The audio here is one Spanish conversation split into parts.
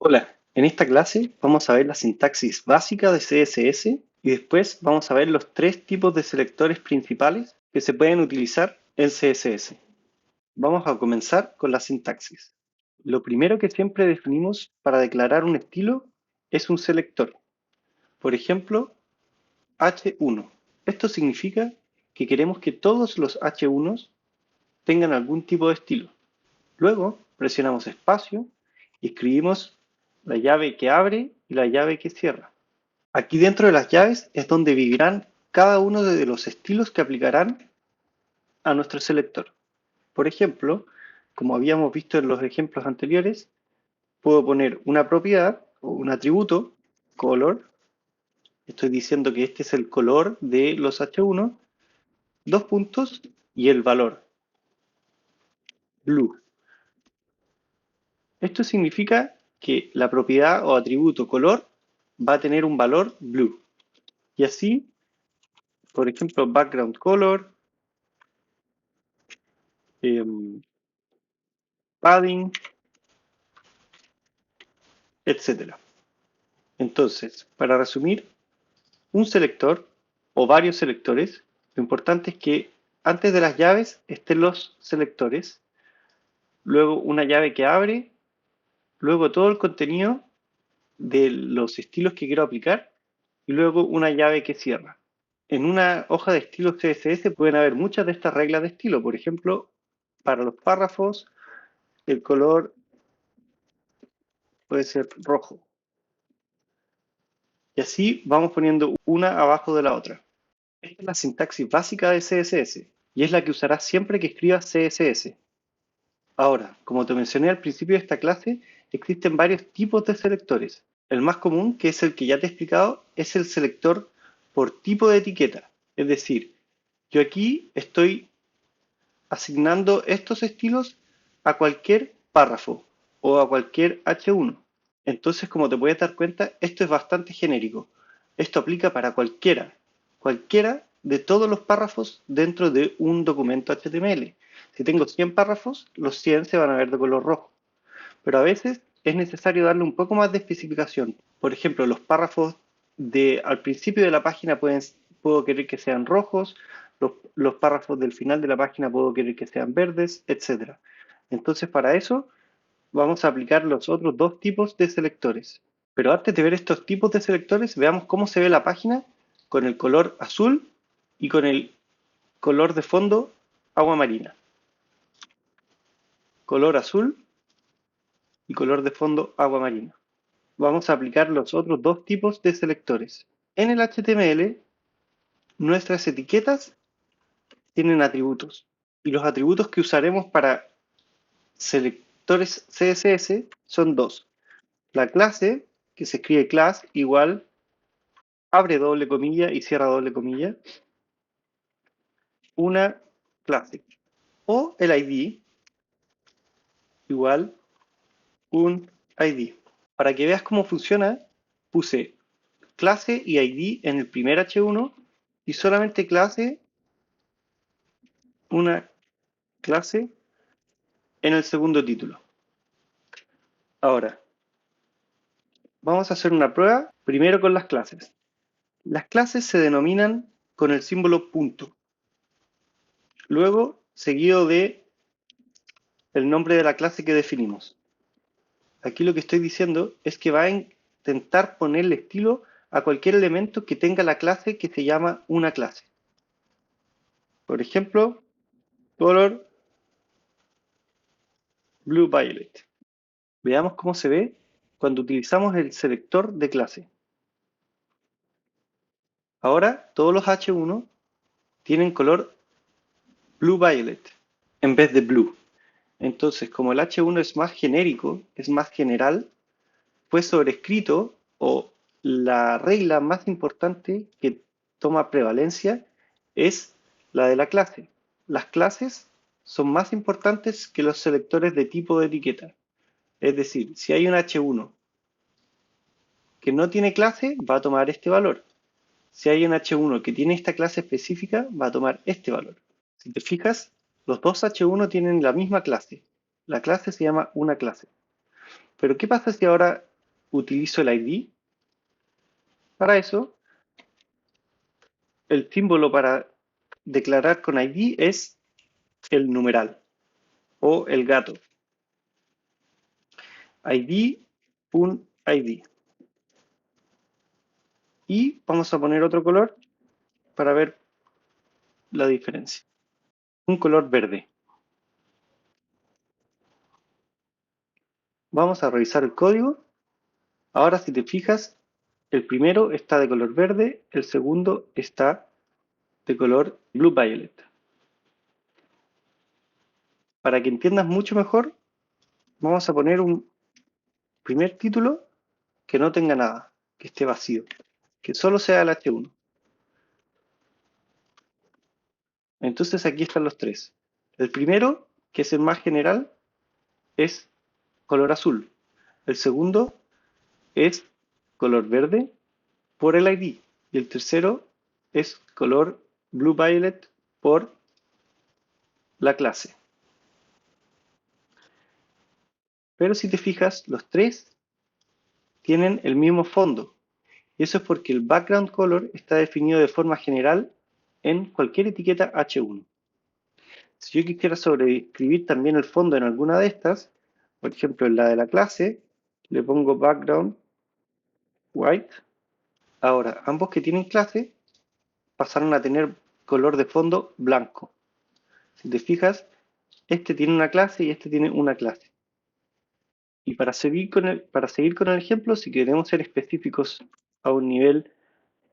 Hola, en esta clase vamos a ver la sintaxis básica de CSS y después vamos a ver los tres tipos de selectores principales que se pueden utilizar en CSS. Vamos a comenzar con la sintaxis. Lo primero que siempre definimos para declarar un estilo es un selector. Por ejemplo, H1. Esto significa que queremos que todos los H1s tengan algún tipo de estilo. Luego presionamos espacio y escribimos la llave que abre y la llave que cierra. Aquí dentro de las llaves es donde vivirán cada uno de los estilos que aplicarán a nuestro selector. Por ejemplo, como habíamos visto en los ejemplos anteriores, puedo poner una propiedad o un atributo, color, estoy diciendo que este es el color de los H1, dos puntos y el valor, blue. Esto significa que la propiedad o atributo color va a tener un valor blue. Y así, por ejemplo, background color, padding, etc. Entonces, para resumir, un selector o varios selectores, lo importante es que antes de las llaves estén los selectores, luego una llave que abre, luego todo el contenido de los estilos que quiero aplicar y luego una llave que cierra. En una hoja de estilo CSS pueden haber muchas de estas reglas de estilo. Por ejemplo, para los párrafos, el color puede ser rojo. Y así vamos poniendo una abajo de la otra. Esta es la sintaxis básica de CSS y es la que usarás siempre que escribas CSS. Ahora, como te mencioné al principio de esta clase, existen varios tipos de selectores. El más común, que es el que ya te he explicado, es el selector por tipo de etiqueta. Es decir, yo aquí estoy asignando estos estilos a cualquier párrafo o a cualquier H1. Entonces, como te puedes dar cuenta, esto es bastante genérico. Esto aplica para cualquiera de todos los párrafos dentro de un documento HTML. Si tengo 100 párrafos, los 100 se van a ver de color rojo. Pero a veces es necesario darle un poco más de especificación. Por ejemplo, los párrafos al principio de la página puedo querer que sean rojos, los párrafos del final de la página puedo querer que sean verdes, etc. Entonces, para eso vamos a aplicar los otros dos tipos de selectores. Pero antes de ver estos tipos de selectores, veamos cómo se ve la página con el color azul y con el color de fondo agua marina. Color azul y color de fondo agua marina. Vamos a aplicar los otros dos tipos de selectores. En el HTML, nuestras etiquetas tienen atributos y los atributos que usaremos para selectores CSS son dos. La clase, que se escribe class igual, abre doble comilla y cierra doble comilla, una clase. O el ID igual un ID. Para que veas cómo funciona, puse clase y ID en el primer H1 y solamente una clase en el segundo título. Ahora, vamos a hacer una prueba primero con las clases. Las clases se denominan con el símbolo punto. Luego, seguido de el nombre de la clase que definimos. Aquí lo que estoy diciendo es que va a intentar ponerle estilo a cualquier elemento que tenga la clase que se llama una clase. Por ejemplo, color blue violet. Veamos cómo se ve cuando utilizamos el selector de clase. Ahora todos los H1 tienen color blue violet en vez de blue. Entonces, como el H1 es más genérico, es más general, fue sobrescrito o la regla más importante que toma prevalencia es la de la clase. Las clases son más importantes que los selectores de tipo de etiqueta. Es decir, si hay un H1 que no tiene clase, va a tomar este valor. Si hay un H1 que tiene esta clase específica, va a tomar este valor. Si te fijas, los dos H1 tienen la misma clase. La clase se llama una clase. Pero ¿qué pasa si ahora utilizo el ID. Para eso, el símbolo para declarar con ID es el numeral o el gato. ID, un ID. Y vamos a poner otro color para ver la diferencia. Un color verde. Vamos a revisar el código. Ahora, si te fijas, el primero está de color verde, el segundo está de color blue violet. Para que entiendas mucho mejor, vamos a poner un primer título que no tenga nada, que esté vacío, que solo sea el H1. Entonces aquí están los tres. El primero, que es el más general, es color azul. El segundo es color verde por el ID. Y el tercero es color blue violet por la clase. Pero si te fijas, los tres tienen el mismo fondo. Y eso es porque el background color está definido de forma general en cualquier etiqueta H1. Si yo quisiera sobreescribir también el fondo en alguna de estas, por ejemplo en la de la clase, le pongo background white. Ahora, ambos que tienen clase pasaron a tener color de fondo blanco. Si te fijas, este tiene una clase y este tiene una clase. Y para seguir con el ejemplo, si queremos ser específicos a un nivel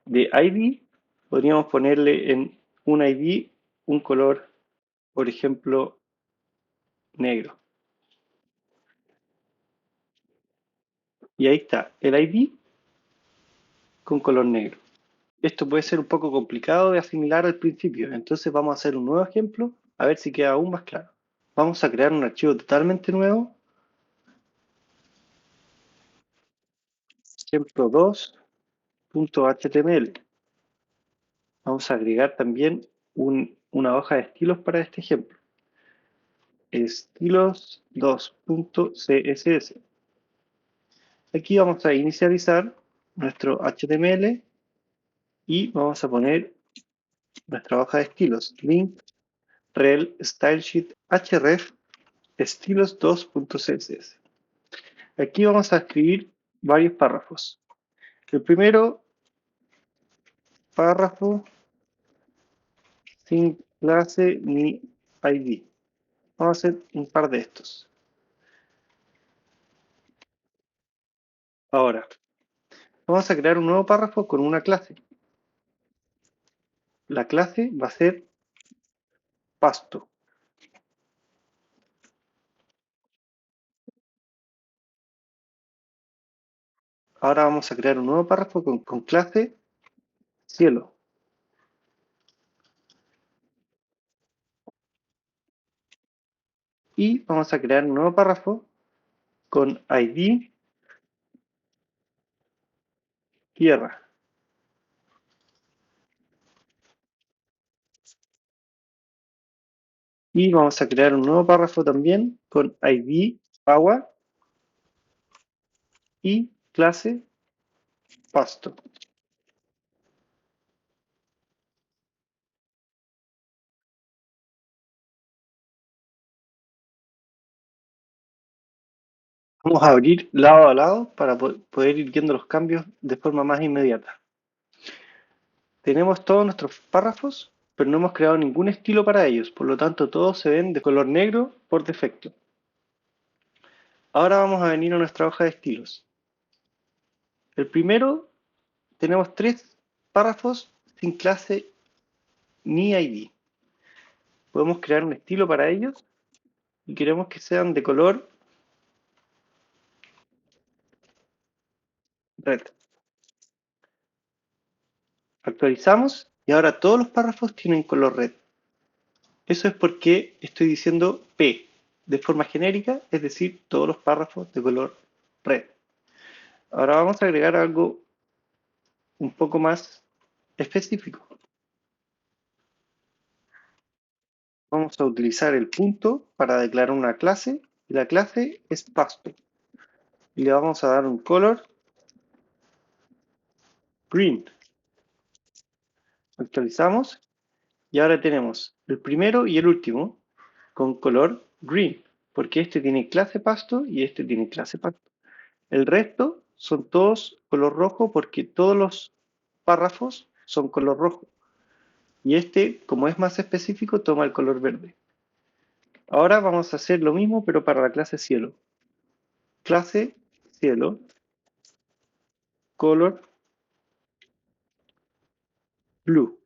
de ID, podríamos ponerle en un ID un color, por ejemplo, negro. Y ahí está, el ID con color negro. Esto puede ser un poco complicado de asimilar al principio, entonces vamos a hacer un nuevo ejemplo a ver si queda aún más claro. Vamos a crear un archivo totalmente nuevo, ejemplo 2.html. Vamos a agregar también una hoja de estilos para este ejemplo. Estilos 2.css. Aquí vamos a inicializar nuestro HTML y vamos a poner nuestra hoja de estilos. Link, rel, stylesheet, href, estilos 2.css. Aquí vamos a escribir varios párrafos. El primero, párrafo sin clase ni ID. Vamos a hacer un par de estos. Ahora, vamos a crear un nuevo párrafo con una clase. La clase va a ser pasto. Ahora vamos a crear un nuevo párrafo con clase cielo. Y vamos a crear un nuevo párrafo con ID tierra. Y vamos a crear un nuevo párrafo también con ID agua y clase pasto. Vamos a abrir lado a lado para poder ir viendo los cambios de forma más inmediata. Tenemos todos nuestros párrafos, pero no hemos creado ningún estilo para ellos, por lo tanto todos se ven de color negro por defecto. Ahora vamos a venir a nuestra hoja de estilos. El primero, tenemos tres párrafos sin clase ni ID. Podemos crear un estilo para ellos y queremos que sean de color red. Actualizamos y ahora todos los párrafos tienen color red. Eso es porque estoy diciendo P de forma genérica, es decir, todos los párrafos de color red. Ahora vamos a agregar algo un poco más específico. Vamos a utilizar el punto para declarar una clase y la clase es pasto. y le vamos a dar un color green. Actualizamos y ahora tenemos el primero y el último con color green, porque este tiene clase pasto y este tiene clase pasto. El resto son todos color rojo porque todos los párrafos son color rojo. Y este, como es más específico, toma el color verde. Ahora vamos a hacer lo mismo, pero para la clase cielo. Clase cielo, color blue.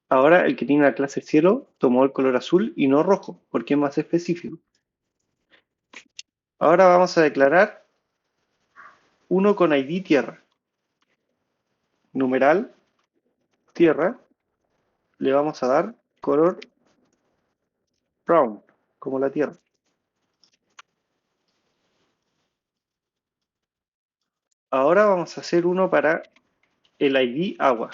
Ahora el que tiene la clase cielo tomó el color azul y no rojo, porque es más específico. Ahora vamos a declarar uno con ID tierra. Numeral tierra, le vamos a dar color brown, como la tierra. Ahora vamos a hacer uno para el ID agua.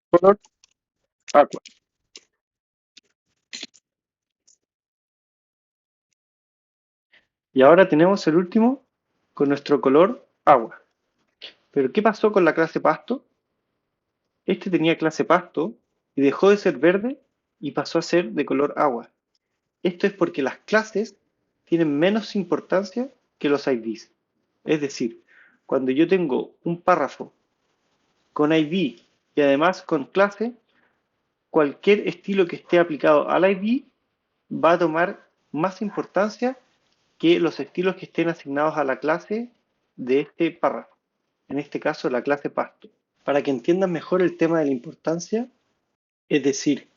Color agua. Y ahora tenemos el último con nuestro color agua. Pero ¿qué pasó con la clase pasto? Este tenía clase pasto y dejó de ser verde y pasó a ser de color agua. Esto es porque las clases tienen menos importancia que los IDs. Es decir, cuando yo tengo un párrafo con ID y además con clase, cualquier estilo que esté aplicado al ID va a tomar más importancia que los estilos que estén asignados a la clase de este párrafo. En este caso, la clase pasto. Para que entiendan mejor el tema de la importancia, es decir,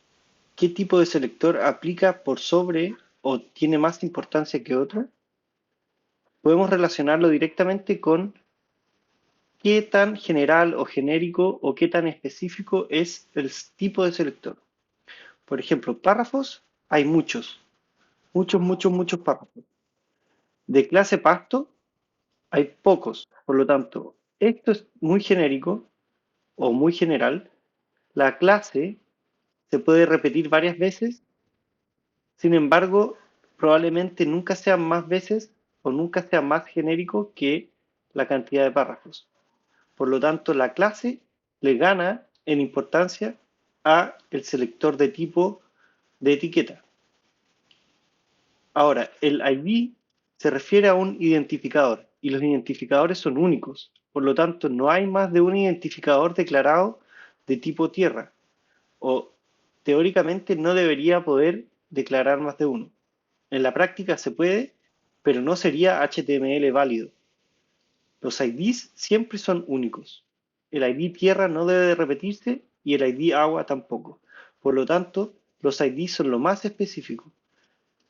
qué tipo de selector aplica por sobre o tiene más importancia que otro, podemos relacionarlo directamente con qué tan general o genérico o qué tan específico es el tipo de selector. Por ejemplo, párrafos, hay muchos párrafos. De clase pasto, hay pocos. Por lo tanto, esto es muy genérico o muy general. La clase se puede repetir varias veces, sin embargo, probablemente nunca sea más veces o nunca sea más genérico que la cantidad de párrafos. Por lo tanto, la clase le gana en importancia a el selector de tipo de etiqueta. Ahora, el ID se refiere a un identificador y los identificadores son únicos. Por lo tanto, no hay más de un identificador declarado de tipo tierra o teóricamente no debería poder declarar más de uno. En la práctica se puede, pero no sería HTML válido. Los IDs siempre son únicos. El ID tierra no debe de repetirse y el ID agua tampoco. Por lo tanto, los IDs son lo más específico,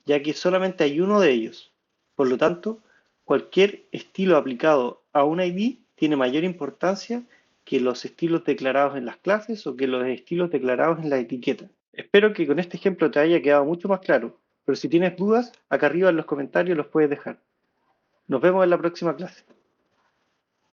ya que solamente hay uno de ellos. Por lo tanto, cualquier estilo aplicado a un ID tiene mayor importancia que los estilos declarados en las clases o que los estilos declarados en la etiqueta. Espero que con este ejemplo te haya quedado mucho más claro, pero si tienes dudas, acá arriba en los comentarios los puedes dejar. Nos vemos en la próxima clase.